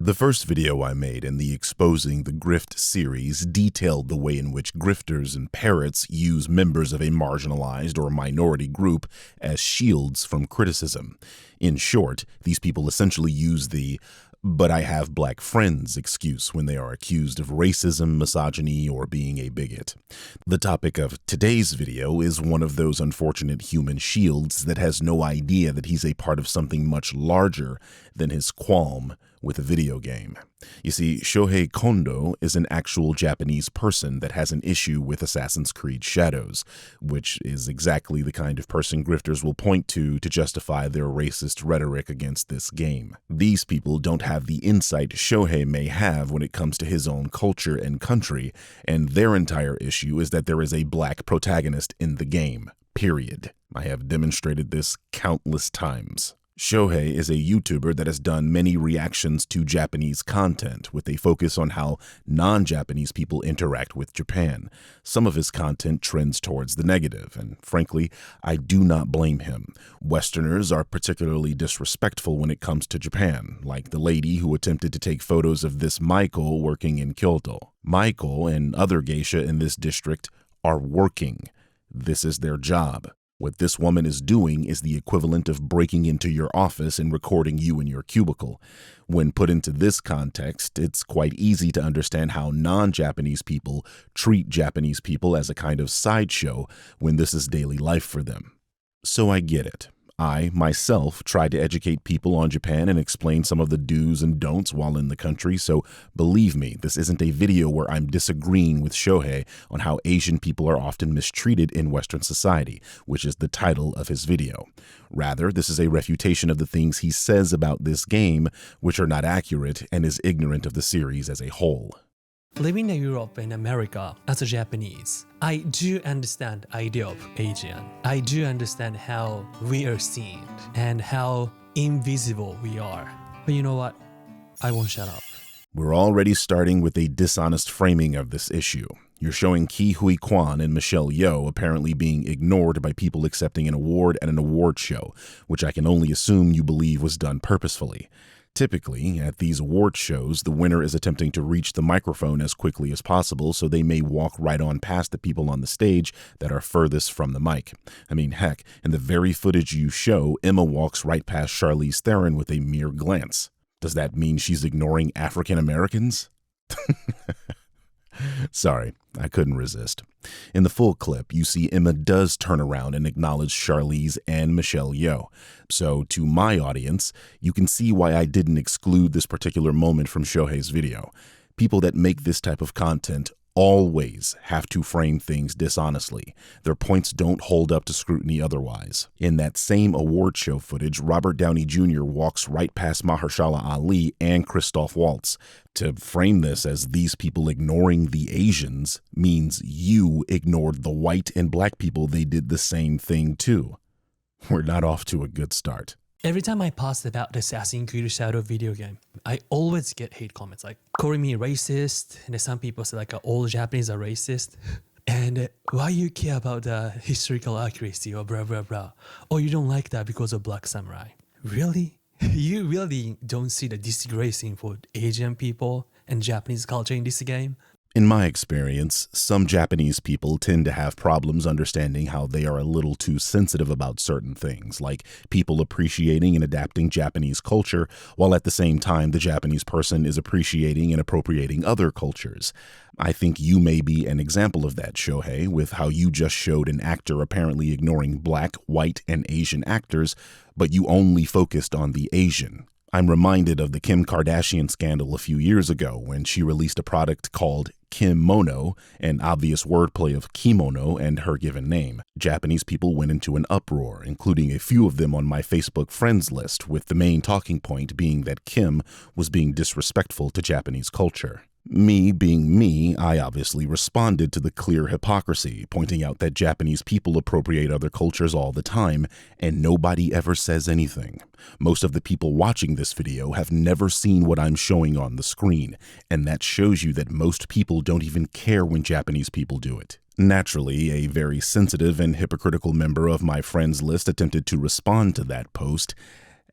The first video I made in the Exposing the Grift series detailed the way in which grifters and parrots use members of a marginalized or minority group as shields from criticism. In short, these people essentially use the "but I have black friends" excuse when they are accused of racism, misogyny, or being a bigot. The topic of today's video is one of those unfortunate human shields that has no idea that he's a part of something much larger than his qualm with a video game. You see, Shohei Kondo is an actual Japanese person that has an issue with Assassin's Creed Shadows, which is exactly the kind of person grifters will point to justify their racist rhetoric against this game. These people don't have the insight Shohei may have when it comes to his own culture and country, and their entire issue is that there is a black protagonist in the game, period. I have demonstrated this countless times. Shohei is a YouTuber that has done many reactions to Japanese content with a focus on how non-Japanese people interact with Japan. Some of his content trends towards the negative, and frankly, I do not blame him. Westerners are particularly disrespectful when it comes to Japan, like the lady who attempted to take photos of this Maiko working in Kyoto. Maiko and other geisha in this district are working. This is their job. What this woman is doing is the equivalent of breaking into your office and recording you in your cubicle. When put into this context, it's quite easy to understand how non-Japanese people treat Japanese people as a kind of sideshow when this is daily life for them. So I get it. I, myself, tried to educate people on Japan and explain some of the do's and don'ts while in the country, so believe me, this isn't a video where I'm disagreeing with Shohei on how Asian people are often mistreated in Western society, which is the title of his video. Rather, this is a refutation of the things he says about this game, which are not accurate and is ignorant of the series as a whole. Living in Europe and America as a Japanese, I do understand the idea of Asian. I do understand how we are seen and how invisible we are. But you know what? I won't shut up. We're already starting with a dishonest framing of this issue. You're showing Ki Hui Kwan and Michelle Yeoh apparently being ignored by people accepting an award at an award show, which I can only assume you believe was done purposefully. Typically, at these award shows, the winner is attempting to reach the microphone as quickly as possible so they may walk right on past the people on the stage that are furthest from the mic. I mean, heck, in the very footage you show, Emma walks right past Charlize Theron with a mere glance. Does that mean she's ignoring African Americans? Sorry, I couldn't resist. In the full clip, you see Emma does turn around and acknowledge Charlize and Michelle Yeoh. So, to my audience, you can see why I didn't exclude this particular moment from Shohei's video. People that make this type of content always have to frame things dishonestly. Their points don't hold up to scrutiny otherwise. In that same award show footage, Robert Downey Jr. walks right past Mahershala Ali and Christoph Waltz. To frame this as these people ignoring the Asians means you ignored the white and black people they did the same thing to. We're not off to a good start. Every time I post about the Assassin's Creed Shadows video game, I always get hate comments like calling me racist, and then some people say like all Japanese are racist. And why you care about the historical accuracy or blah blah blah? Or you don't like that because of Black Samurai? Really? You really don't see the disgracing for Asian people and Japanese culture in this game? In my experience, some Japanese people tend to have problems understanding how they are a little too sensitive about certain things, like people appreciating and adapting Japanese culture, while at the same time the Japanese person is appreciating and appropriating other cultures. I think you may be an example of that, Shohei, with how you just showed an actor apparently ignoring black, white, and Asian actors, but you only focused on the Asian. I'm reminded of the Kim Kardashian scandal a few years ago when she released a product called Kimono, an obvious wordplay of kimono and her given name. Japanese people went into an uproar, including a few of them on my Facebook friends list, with the main talking point being that Kim was being disrespectful to Japanese culture. Me being me, I obviously responded to the clear hypocrisy, pointing out that Japanese people appropriate other cultures all the time, and nobody ever says anything. Most of the people watching this video have never seen what I'm showing on the screen, and that shows you that most people don't even care when Japanese people do it. Naturally, a very sensitive and hypocritical member of my friends list attempted to respond to that post,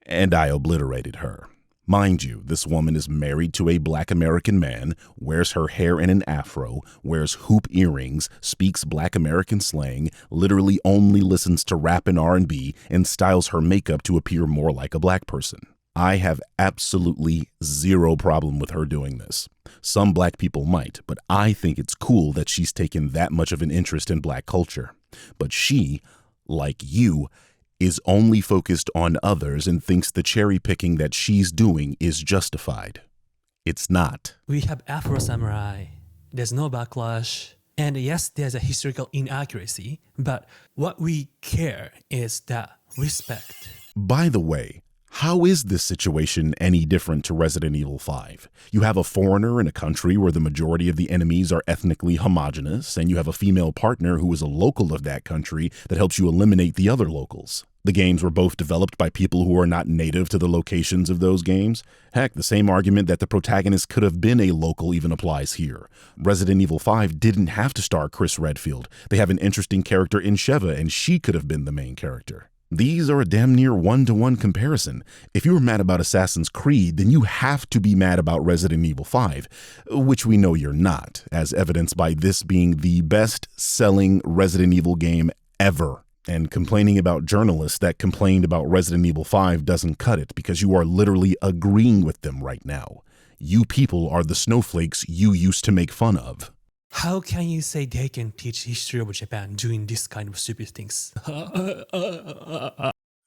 and I obliterated her. Mind you, this woman is married to a Black American man, wears her hair in an afro, wears hoop earrings, speaks Black American slang, literally only listens to rap and R&B, and styles her makeup to appear more like a Black person. I have absolutely zero problem with her doing this. Some Black people might, but I think it's cool that she's taken that much of an interest in Black culture. But she, like you, is only focused on others and thinks the cherry picking that she's doing is justified. It's not. We have Afro Samurai. There's no backlash. And yes, there's a historical inaccuracy, but what we care is that respect. By the way, how is this situation any different to Resident Evil 5? You have a foreigner in a country where the majority of the enemies are ethnically homogenous, and you have a female partner who is a local of that country that helps you eliminate the other locals. The games were both developed by people who are not native to the locations of those games. Heck, the same argument that the protagonist could have been a local even applies here. Resident Evil 5 didn't have to star Chris Redfield. They have an interesting character in Sheva, and she could have been the main character. These are a damn near one-to-one comparison. If you were mad about Assassin's Creed, then you have to be mad about Resident Evil 5, which we know you're not, as evidenced by this being the best-selling Resident Evil game ever. And complaining about journalists that complained about Resident Evil 5 doesn't cut it, because you are literally agreeing with them right now. You people are the snowflakes you used to make fun of. How can you say they can teach history of Japan doing this kind of stupid things?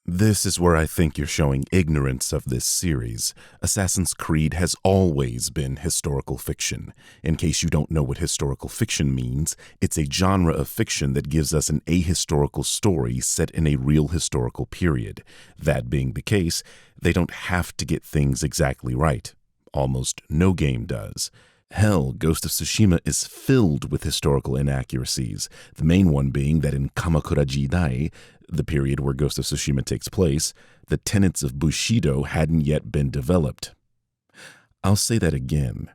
This is where I think you're showing ignorance of this series. Assassin's Creed has always been historical fiction. In case you don't know what historical fiction means, it's a genre of fiction that gives us an ahistorical story set in a real historical period. That being the case, they don't have to get things exactly right. Almost no game does. Hell, Ghost of Tsushima is filled with historical inaccuracies, the main one being that in Kamakura Jidai, the period where Ghost of Tsushima takes place, the tenets of Bushido hadn't yet been developed. I'll say that again.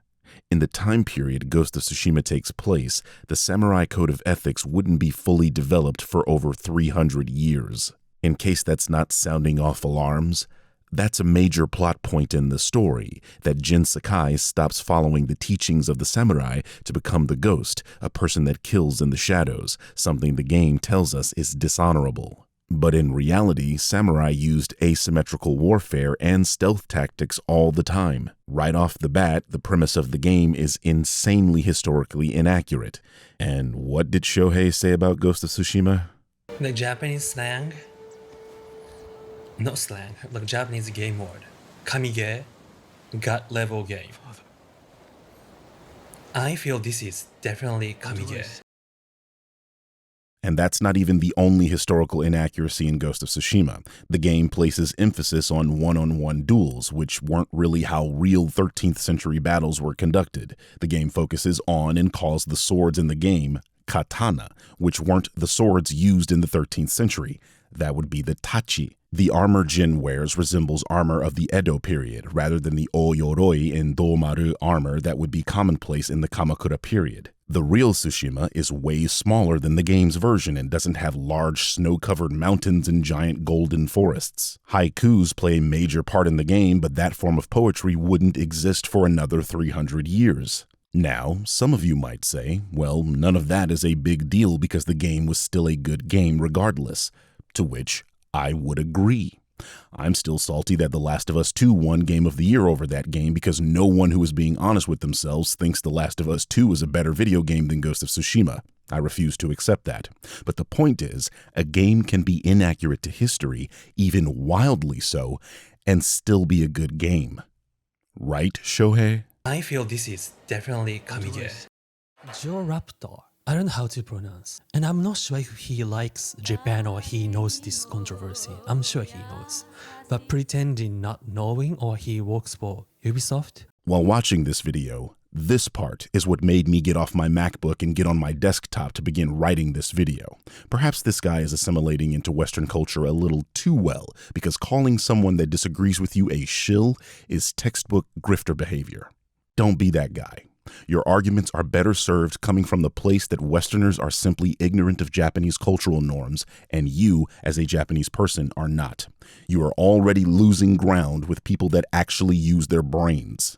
In the time period Ghost of Tsushima takes place, the samurai code of ethics wouldn't be fully developed for over 300 years. In case that's not sounding off alarms, that's a major plot point in the story, that Jin Sakai stops following the teachings of the samurai to become the ghost, a person that kills in the shadows, something the game tells us is dishonorable. But in reality, samurai used asymmetrical warfare and stealth tactics all the time. Right off the bat, the premise of the game is insanely historically inaccurate. And what did Shohei say about Ghost of Tsushima? The Japanese slang? Not slang, like Japanese game word. Kamige, gut level game. I feel this is definitely Kamige. And that's not even the only historical inaccuracy in Ghost of Tsushima. The game places emphasis on one-on-one duels, which weren't really how real 13th century battles were conducted. The game focuses on and calls the swords in the game katana, which weren't the swords used in the 13th century. That would be the tachi. The armor Jin wears resembles armor of the Edo period, rather than the o-yoroi and do-maru armor that would be commonplace in the Kamakura period. The real Tsushima is way smaller than the game's version and doesn't have large snow-covered mountains and giant golden forests. Haikus play a major part in the game, but that form of poetry wouldn't exist for another 300 years. Now, some of you might say, well, none of that is a big deal because the game was still a good game regardless. To which I would agree. I'm still salty that The Last of Us 2 won Game of the Year over that game because no one who is being honest with themselves thinks The Last of Us 2 is a better video game than Ghost of Tsushima. I refuse to accept that. But the point is, a game can be inaccurate to history, even wildly so, and still be a good game. Right, Shohei? I feel this is definitely Kamige. Joe Raptor. I don't know how to pronounce. And I'm not sure if he likes Japan or he knows this controversy. I'm sure he knows. But pretending not knowing or he works for Ubisoft. While watching this video, this part is what made me get off my MacBook and get on my desktop to begin writing this video. Perhaps this guy is assimilating into Western culture a little too well, because calling someone that disagrees with you a shill is textbook grifter behavior. Don't be that guy. Your arguments are better served coming from the place that Westerners are simply ignorant of Japanese cultural norms, and you, as a Japanese person, are not. You are already losing ground with people that actually use their brains.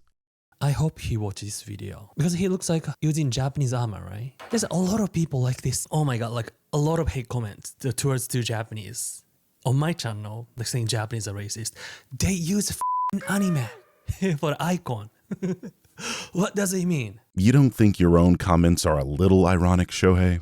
I hope he watches this video because he looks like using Japanese armor, right? There's a lot of people like this. Oh my god, like a lot of hate comments towards the Japanese. On my channel, like saying Japanese are racist. They use anime for icon. What does it mean? You don't think your own comments are a little ironic, Shohei?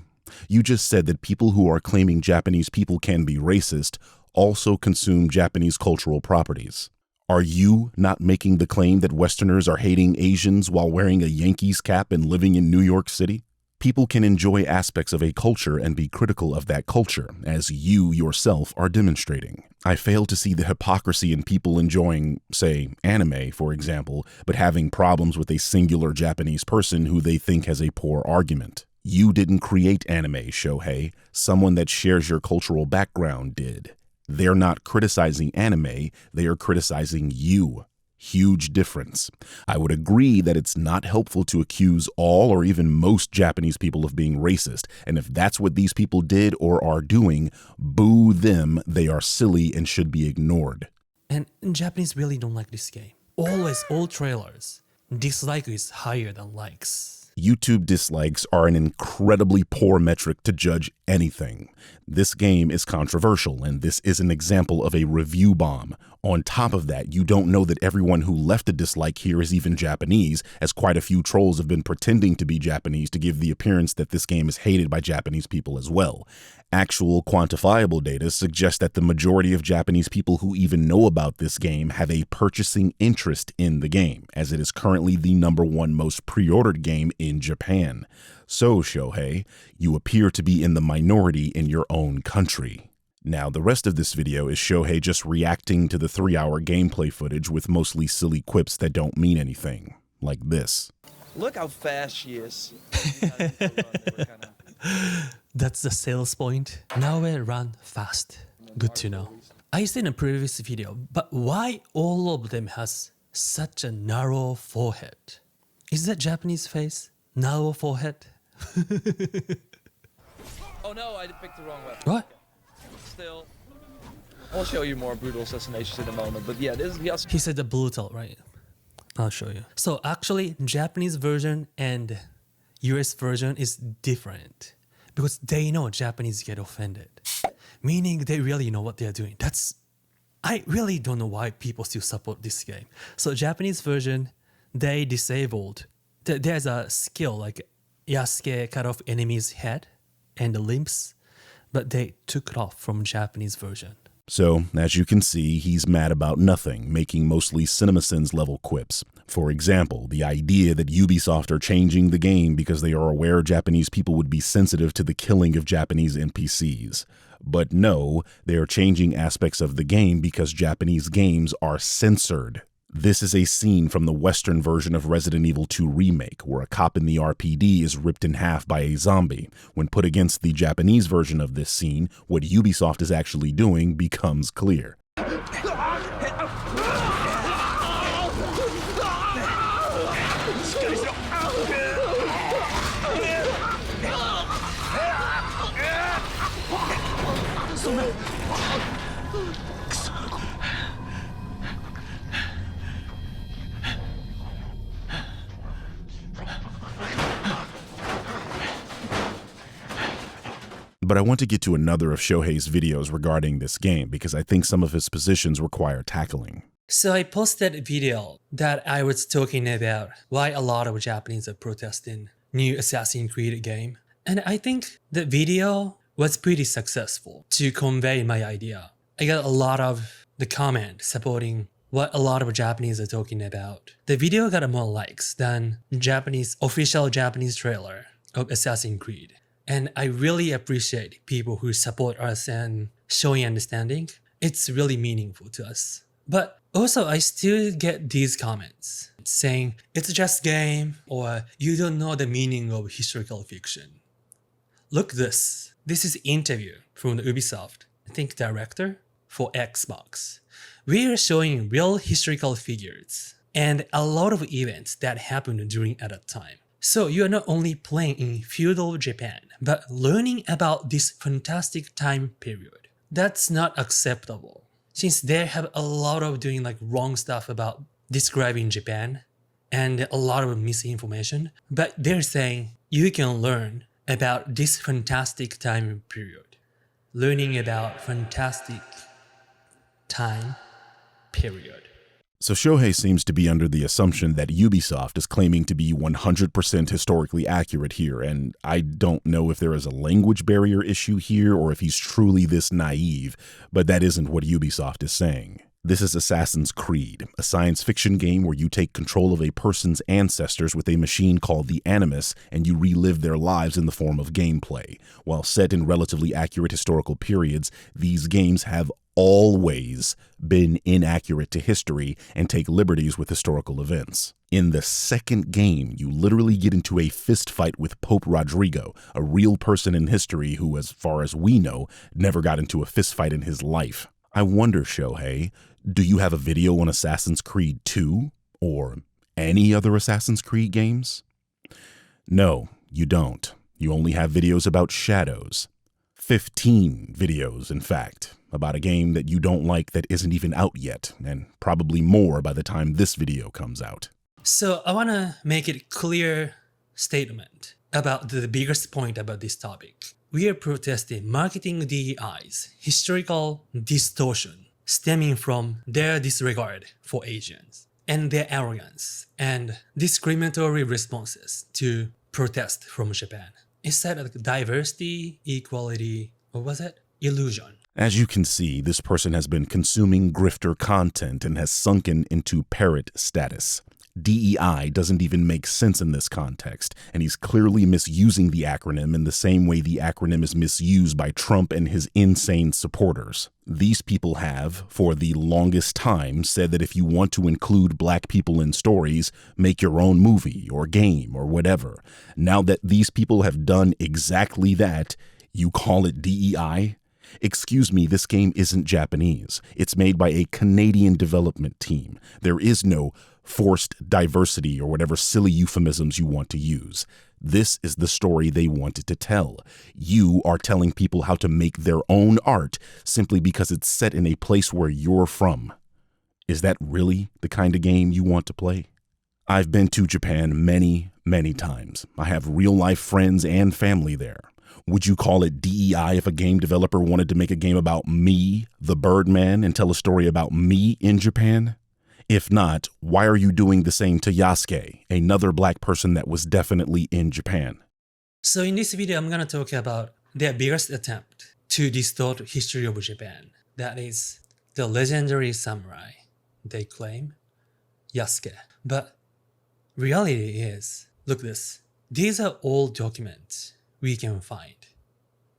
You just said that people who are claiming Japanese people can be racist also consume Japanese cultural properties. Are you not making the claim that Westerners are hating Asians while wearing a Yankees cap and living in New York City? People can enjoy aspects of a culture and be critical of that culture, as you yourself are demonstrating. I fail to see the hypocrisy in people enjoying, say, anime, for example, but having problems with a singular Japanese person who they think has a poor argument. You didn't create anime, Shohei. Someone that shares your cultural background did. They're not criticizing anime, they are criticizing you. Huge difference. I would agree that it's not helpful to accuse all or even most Japanese people of being racist, and if that's what these people did or are doing, boo them, they are silly and should be ignored. And Japanese really don't like this game. Always, all trailers, dislike is higher than likes. YouTube dislikes are an incredibly poor metric to judge anything. This game is controversial, and this is an example of a review bomb. On top of that, you don't know that everyone who left a dislike here is even Japanese, as quite a few trolls have been pretending to be Japanese to give the appearance that this game is hated by Japanese people as well. Actual quantifiable data suggests that the majority of Japanese people who even know about this game have a purchasing interest in the game, as it is currently the #1 most pre-ordered game in Japan. So, Shohei, you appear to be in the minority in your own country. Now, the rest of this video is Shohei just reacting to the 3-hour gameplay footage with mostly silly quips that don't mean anything, like this. Look how fast she is. That's the sales point. Now we run fast. Good to know. I said in a previous video, but why all of them has such a narrow forehead? Is that Japanese face? Narrow forehead? Oh no, I picked the wrong weapon. What? Still, I'll show you more brutal assassinations in a moment. But yeah, this is He said the brutal, right? I'll show you. So actually, Japanese version and US version is different because they know Japanese get offended, meaning they really know what they're doing. I really don't know why people still support this game. So Japanese version, they disabled. There's a skill like Yasuke cut off enemy's head and the limbs, but they took it off from Japanese version. So, as you can see, he's mad about nothing, making mostly CinemaSins level quips. For example, the idea that Ubisoft are changing the game because they are aware Japanese people would be sensitive to the killing of Japanese NPCs. But no, they are changing aspects of the game because Japanese games are censored. This is a scene from the Western version of Resident Evil 2 Remake, where a cop in the RPD is ripped in half by a zombie. When put against the Japanese version of this scene, what Ubisoft is actually doing becomes clear. But I want to get to another of Shohei's videos regarding this game because I think some of his positions require tackling. So I posted a video that I was talking about why a lot of Japanese are protesting new Assassin's Creed game. And I think the video was pretty successful to convey my idea. I got a lot of the comment supporting what a lot of Japanese are talking about. The video got more likes than official Japanese trailer of Assassin's Creed. And I really appreciate people who support us and showing understanding. It's really meaningful to us. But also, I still get these comments saying, it's just game, or you don't know the meaning of historical fiction. Look this. This is interview from the Ubisoft, I think director, for Xbox. We are showing real historical figures and a lot of events that happened during at that time. So you are not only playing in feudal Japan, but learning about this fantastic time period. That's not acceptable, since they have a lot of doing like wrong stuff about describing Japan and a lot of misinformation, but they're saying you can learn about this fantastic time period. Learning about fantastic time period. So Shohei seems to be under the assumption that Ubisoft is claiming to be 100% historically accurate here, and I don't know if there is a language barrier issue here or if he's truly this naive, but that isn't what Ubisoft is saying. This is Assassin's Creed, a science fiction game where you take control of a person's ancestors with a machine called the Animus, and you relive their lives in the form of gameplay. While set in relatively accurate historical periods, these games have always been inaccurate to history and take liberties with historical events. In the second game, you literally get into a fist fight with Pope Rodrigo, a real person in history who, as far as we know, never got into a fist fight in his life. I wonder, Shohei, do you have a video on Assassin's Creed 2 or any other Assassin's Creed games? No, you don't. You only have videos about Shadows. 15 videos, in fact, about a game that you don't like that isn't even out yet, and probably more by the time this video comes out. So I want to make it clear statement about the biggest point about this topic. We are protesting marketing DEI's historical distortion stemming from their disregard for Asians and their arrogance and discriminatory responses to protest from Japan. It said like diversity, equality, what was it? Illusion. As you can see, this person has been consuming grifter content and has sunken into parrot status. DEI doesn't even make sense in this context, and he's clearly misusing the acronym in the same way the acronym is misused by Trump and his insane supporters. These people have, for the longest time, said that if you want to include black people in stories, make your own movie or game or whatever. Now that these people have done exactly that, you call it DEI? Excuse me, this game isn't Japanese. It's made by a Canadian development team. There is no forced diversity or whatever silly euphemisms you want to use. This is the story they wanted to tell. You are telling people how to make their own art simply because it's set in a place where you're from. Is that really the kind of game you want to play? I've been to Japan many, many times. I have real-life friends and family there. Would you call it DEI if a game developer wanted to make a game about me, the Birdman, and tell a story about me in Japan? If not, why are you doing the same to Yasuke, another black person that was definitely in Japan? So in this video, I'm going to talk about their biggest attempt to distort history of Japan. That is the legendary samurai, they claim, Yasuke. But reality is, look this, these are all documents we can find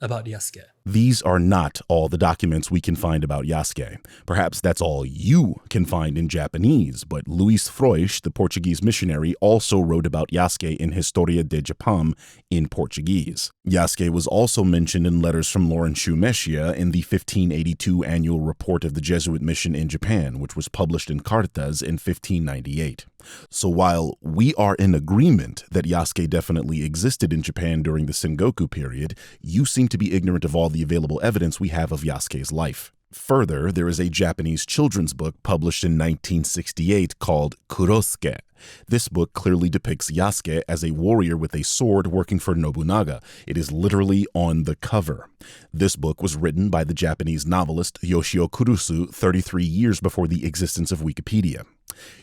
about Yasuke. These are not all the documents we can find about Yasuke. Perhaps that's all you can find in Japanese, but Luis Frois, the Portuguese missionary, also wrote about Yasuke in Historia de Japam in Portuguese. Yasuke was also mentioned in letters from Laurentiu Mexia in the 1582 annual report of the Jesuit mission in Japan, which was published in Cartas in 1598. So while we are in agreement that Yasuke definitely existed in Japan during the Sengoku period, you seem to be ignorant of all the available evidence we have of Yasuke's life. Further, there is a Japanese children's book published in 1968 called Kurosuke. This book clearly depicts Yasuke as a warrior with a sword working for Nobunaga. It is literally on the cover. This book was written by the Japanese novelist Yoshio Kurusu 33 years before the existence of Wikipedia.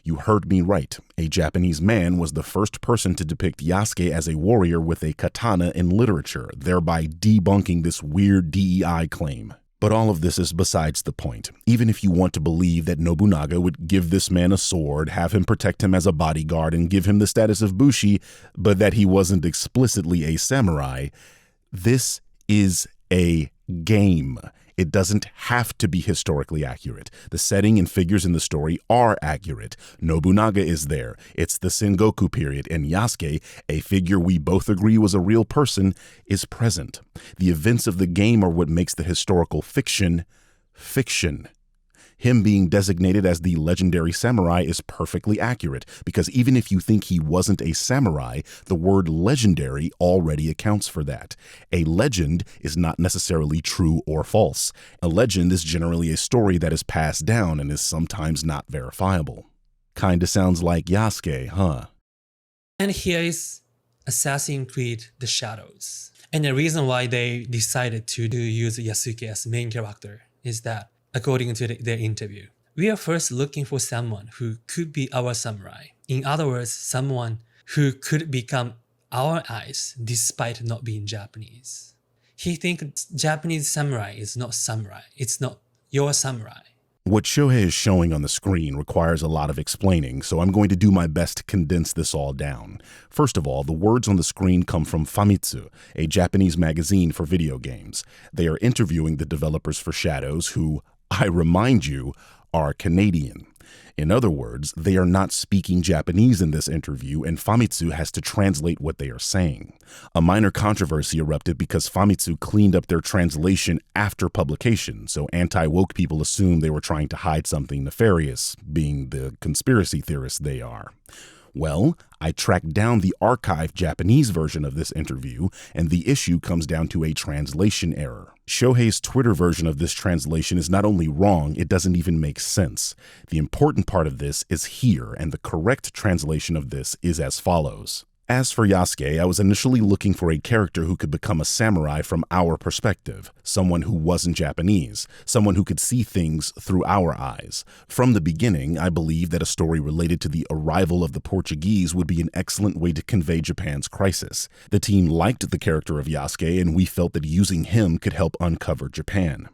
You heard me right. A Japanese man was the first person to depict Yasuke as a warrior with a katana in literature, thereby debunking this weird DEI claim. But all of this is besides the point. Even if you want to believe that Nobunaga would give this man a sword, have him protect him as a bodyguard, and give him the status of Bushi, but that he wasn't explicitly a samurai, this is a game. It doesn't have to be historically accurate. The setting and figures in the story are accurate. Nobunaga is there. It's the Sengoku period, and Yasuke, a figure we both agree was a real person, is present. The events of the game are what makes the historical fiction fiction. Him being designated as the legendary samurai is perfectly accurate, because even if you think he wasn't a samurai, the word legendary already accounts for that. A legend is not necessarily true or false. A legend is generally a story that is passed down and is sometimes not verifiable. Kinda sounds like Yasuke, huh? And here is Assassin's Creed The Shadows. And the reason why they decided to use Yasuke as main character is that, according to their interview, we are first looking for someone who could be our samurai. In other words, someone who could become our eyes despite not being Japanese. He thinks Japanese samurai is not samurai. It's not your samurai. What Shohei is showing on the screen requires a lot of explaining, so I'm going to do my best to condense this all down. First of all, the words on the screen come from Famitsu, a Japanese magazine for video games. They are interviewing the developers for Shadows, who, I remind you, are Canadian. In other words, they are not speaking Japanese in this interview, and Famitsu has to translate what they are saying. A minor controversy erupted because Famitsu cleaned up their translation after publication, so anti-woke people assumed they were trying to hide something nefarious, being the conspiracy theorists they are. Well, I tracked down the archived Japanese version of this interview, and the issue comes down to a translation error. Shohei's Twitter version of this translation is not only wrong, it doesn't even make sense. The important part of this is here, and the correct translation of this is as follows. As for Yasuke, I was initially looking for a character who could become a samurai from our perspective, someone who wasn't Japanese, someone who could see things through our eyes. From the beginning, I believed that a story related to the arrival of the Portuguese would be an excellent way to convey Japan's crisis. The team liked the character of Yasuke, and we felt that using him could help uncover Japan.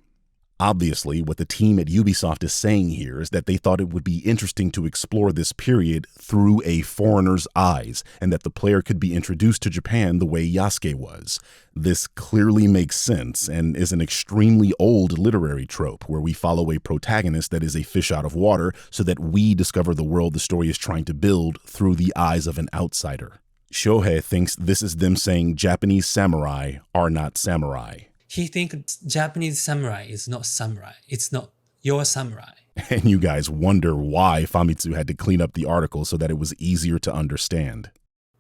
Obviously, what the team at Ubisoft is saying here is that they thought it would be interesting to explore this period through a foreigner's eyes, and that the player could be introduced to Japan the way Yasuke was. This clearly makes sense and is an extremely old literary trope where we follow a protagonist that is a fish out of water so that we discover the world the story is trying to build through the eyes of an outsider. Shohei thinks this is them saying Japanese samurai are not samurai. He thinks Japanese samurai is not samurai. It's not your samurai. And you guys wonder why Famitsu had to clean up the article so that it was easier to understand.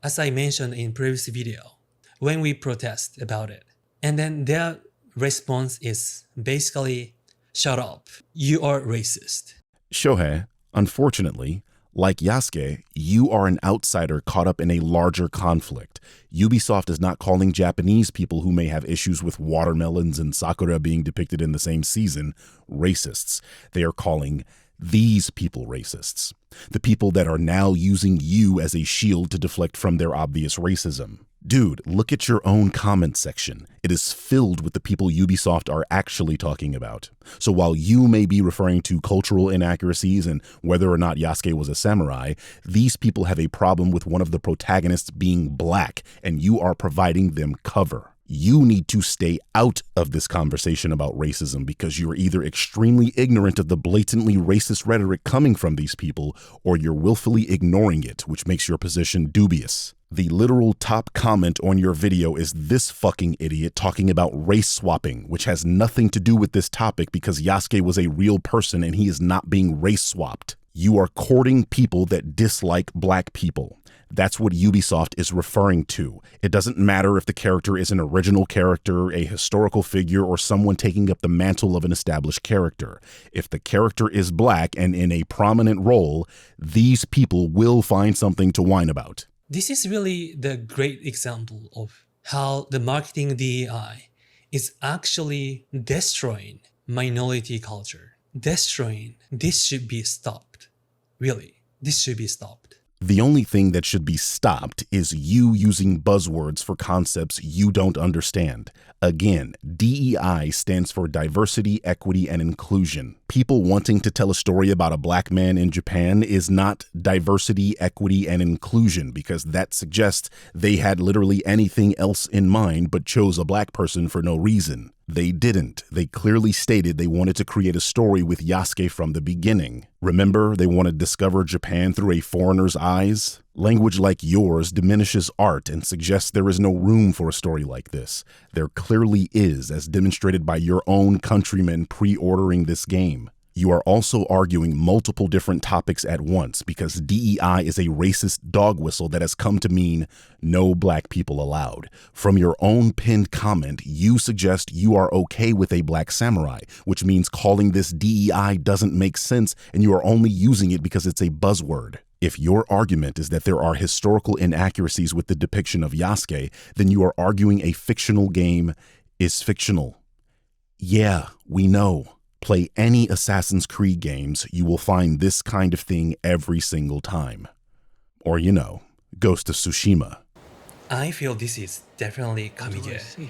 As I mentioned in previous video, when we protest about it, and then their response is basically, shut up, you are racist. Shohei, unfortunately, like Yasuke, you are an outsider caught up in a larger conflict. Ubisoft is not calling Japanese people who may have issues with watermelons and sakura being depicted in the same season racists. They are calling these people racists. The people that are now using you as a shield to deflect from their obvious racism. Dude, look at your own comment section. It is filled with the people Ubisoft are actually talking about. So while you may be referring to cultural inaccuracies and whether or not Yasuke was a samurai, these people have a problem with one of the protagonists being black, and you are providing them cover. You need to stay out of this conversation about racism because you're either extremely ignorant of the blatantly racist rhetoric coming from these people, or you're willfully ignoring it, which makes your position dubious. The literal top comment on your video is this fucking idiot talking about race swapping, which has nothing to do with this topic because Yasuke was a real person and he is not being race swapped. You are courting people that dislike black people. That's what Ubisoft is referring to. It doesn't matter if the character is an original character, a historical figure, or someone taking up the mantle of an established character. If the character is black and in a prominent role, these people will find something to whine about. This is really the great example of how the marketing DEI is actually destroying minority culture. Destroying. This should be stopped. Really, this should be stopped. The only thing that should be stopped is you using buzzwords for concepts you don't understand. Again, DEI stands for diversity, equity, and inclusion. People wanting to tell a story about a black man in Japan is not diversity, equity, and inclusion because that suggests they had literally anything else in mind but chose a black person for no reason. They didn't. They clearly stated they wanted to create a story with Yasuke from the beginning. Remember, they want to discover Japan through a foreigner's eyes? Language like yours diminishes art and suggests there is no room for a story like this. There clearly is, as demonstrated by your own countrymen pre-ordering this game. You are also arguing multiple different topics at once because DEI is a racist dog whistle that has come to mean no black people allowed. From your own pinned comment, you suggest you are okay with a black samurai, which means calling this DEI doesn't make sense and you are only using it because it's a buzzword. If your argument is that there are historical inaccuracies with the depiction of Yasuke, then you are arguing a fictional game is fictional. Yeah, we know. Play any Assassin's Creed games, you will find this kind of thing every single time. Or, Ghost of Tsushima. I feel this is definitely Kamiye.